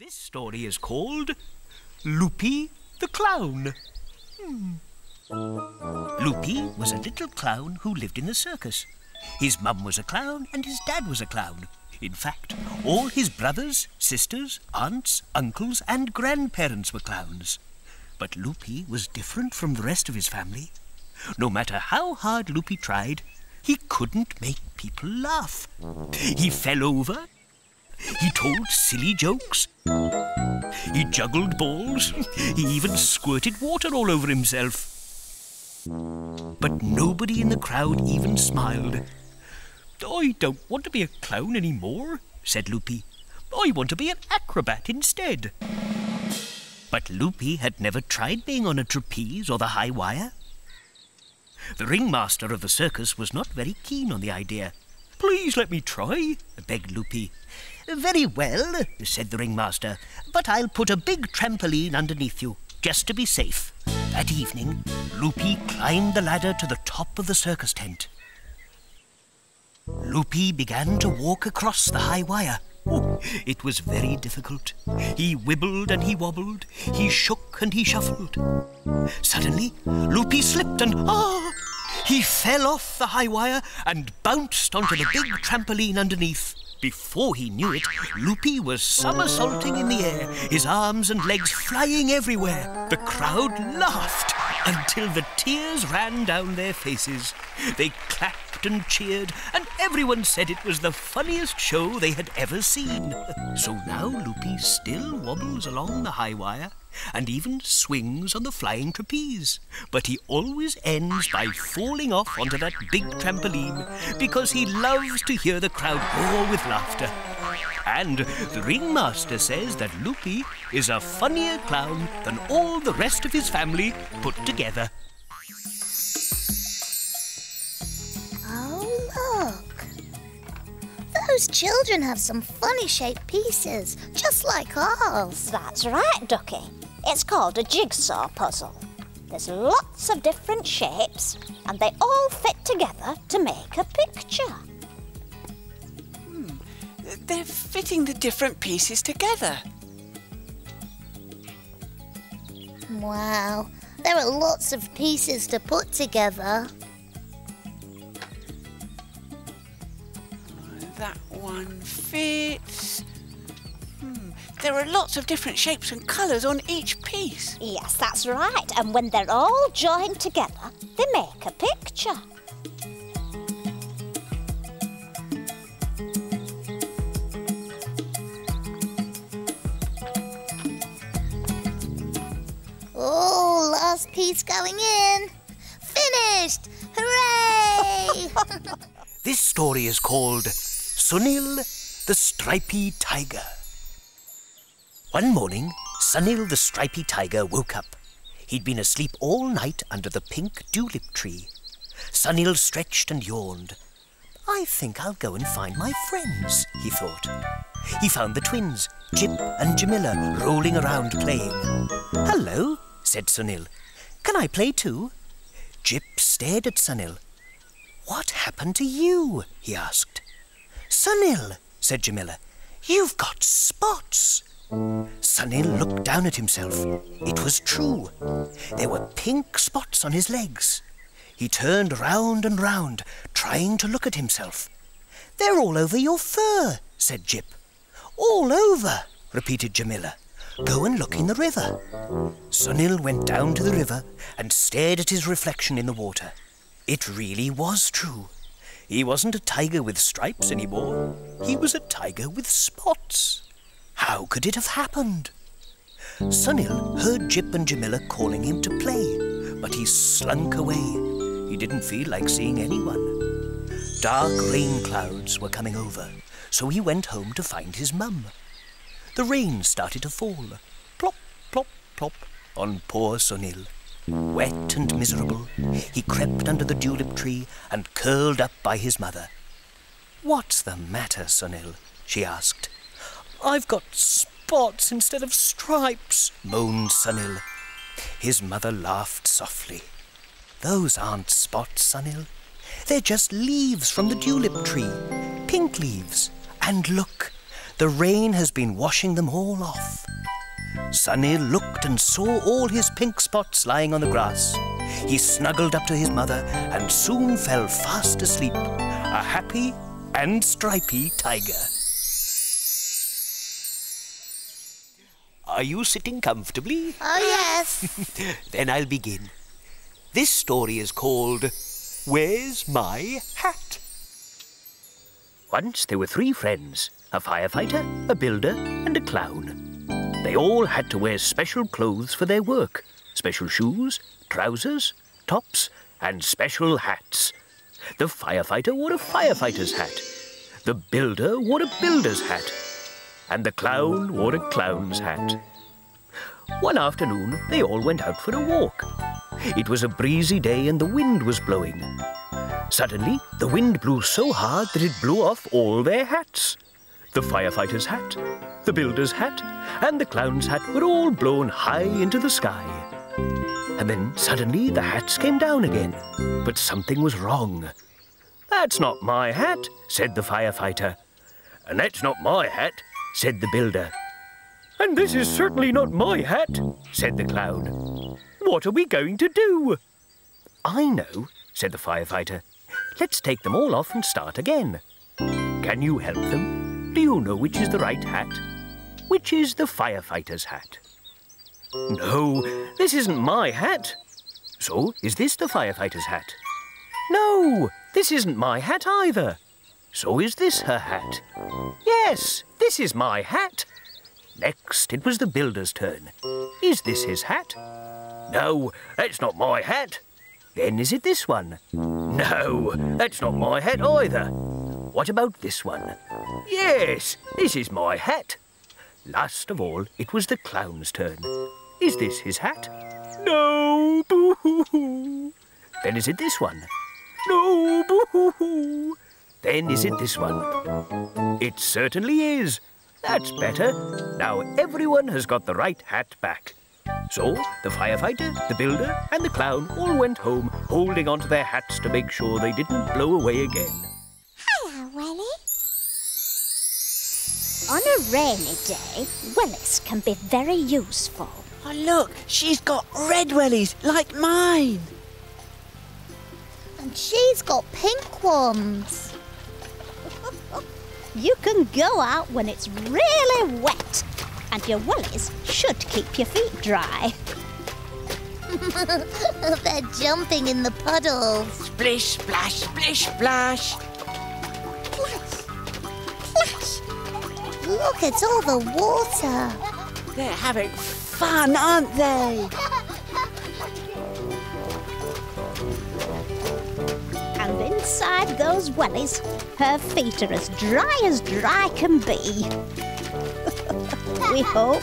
This story is called Loopy the Clown. Loopy was a little clown who lived in the circus. His mum was a clown and his dad was a clown. In fact, all his brothers, sisters, aunts, uncles and grandparents were clowns. But Loopy was different from the rest of his family. No matter how hard Loopy tried, he couldn't make people laugh. He fell over. He told silly jokes. He juggled balls. He even squirted water all over himself. But nobody in the crowd even smiled. "I don't want to be a clown anymore," said Loopy. "I want to be an acrobat instead." But Loopy had never tried being on a trapeze or the high wire. The ringmaster of the circus was not very keen on the idea. "Please let me try," begged Loopy. "Very well," said the ringmaster, "but I'll put a big trampoline underneath you, just to be safe." That evening, Loopy climbed the ladder to the top of the circus tent. Loopy began to walk across the high wire. It was very difficult. He wibbled and he wobbled. He shook and he shuffled. Suddenly, Loopy slipped and he fell off the high wire and bounced onto the big trampoline underneath. Before he knew it, Loopy was somersaulting in the air, his arms and legs flying everywhere. The crowd laughed until the tears ran down their faces. They clapped and cheered, and everyone said it was the funniest show they had ever seen. So now Loopy still wobbles along the high wire and even swings on the flying trapeze. But he always ends by falling off onto that big trampoline because he loves to hear the crowd roar with laughter. And the ringmaster says that Loopy is a funnier clown than all the rest of his family put together. Look, those children have some funny shaped pieces, just like ours. That's right, Ducky. It's called a jigsaw puzzle. There's lots of different shapes and they all fit together to make a picture. They're fitting the different pieces together. Wow, there are lots of pieces to put together. That one fits. There are lots of different shapes and colours on each piece. Yes, that's right. And when they're all joined together, they make a picture. Oh, last piece going in. Finished! Hooray! This story is called Sunil the Stripy Tiger. One morning, Sunil the Stripy Tiger woke up. He'd been asleep all night under the pink tulip tree. Sunil stretched and yawned. "I think I'll go and find my friends," he thought. He found the twins, Jip and Jamila, rolling around playing. "Hello," said Sunil. "Can I play too?" Jip stared at Sunil. "What happened to you?" he asked. "Sunil," said Jamila, "you've got spots." Sunil looked down at himself. It was true. There were pink spots on his legs. He turned round and round, trying to look at himself. "They're all over your fur," said Jip. "All over," repeated Jamila. "Go and look in the river." Sunil went down to the river and stared at his reflection in the water. It really was true. He wasn't a tiger with stripes anymore. He was a tiger with spots. How could it have happened? Sunil heard Jip and Jamila calling him to play, but he slunk away. He didn't feel like seeing anyone. Dark rain clouds were coming over, so he went home to find his mum. The rain started to fall, plop, plop, plop, on poor Sunil. Wet and miserable, he crept under the tulip tree and curled up by his mother. "What's the matter, Sunil?" she asked. "I've got spots instead of stripes," moaned Sunil. His mother laughed softly. "Those aren't spots, Sunil. They're just leaves from the tulip tree, pink leaves. And look, The rain has been washing them all off. Sunil looked and saw all his pink spots lying on the grass. He snuggled up to his mother and soon fell fast asleep, a happy and stripy tiger. Are you sitting comfortably? Oh, yes. Then I'll begin. This story is called Where's My Hat? Once there were 3 friends, a firefighter, a builder, and a clown. They all had to wear special clothes for their work. Special shoes, trousers, tops, and special hats. The firefighter wore a firefighter's hat. The builder wore a builder's hat. And the clown wore a clown's hat. One afternoon, they all went out for a walk. It was a breezy day and the wind was blowing. Suddenly, the wind blew so hard that it blew off all their hats. The firefighter's hat, the builder's hat, and the clown's hat were all blown high into the sky. And then suddenly the hats came down again. But something was wrong. "That's not my hat," said the firefighter. "And that's not my hat," said the builder. "And this is certainly not my hat," said the clown. "What are we going to do?" "I know," said the firefighter. "Let's take them all off and start again. Can you help them? Do you know which is the right hat? Which is the firefighter's hat?" "No, this isn't my hat." "So, is this the firefighter's hat?" "No, this isn't my hat either." "So is this her hat?" "Yes, this is my hat." Next, it was the builder's turn. "Is this his hat?" "No, that's not my hat." "Then is it this one?" "No, that's not my hat either." "What about this one?" "Yes, this is my hat." Last of all, it was the clown's turn. "Is this his hat?" "No, boo-hoo-hoo." "Then is it this one?" "No, boo-hoo-hoo." "Then is it this one?" "It certainly is." "That's better. Now everyone has got the right hat back." So the firefighter, the builder, and the clown all went home, holding onto their hats to make sure they didn't blow away again. Hello, Willie. On a rainy day, willies can be very useful. Oh, look, she's got red wellies like mine. And she's got pink ones. You can go out when it's really wet, and your willies should keep your feet dry. They're jumping in the puddles. Splish, splash, splish, splash. Splash! Splash! Look at all the water. They're having fun, aren't they? And inside those wellies, her feet are as dry can be. We hope.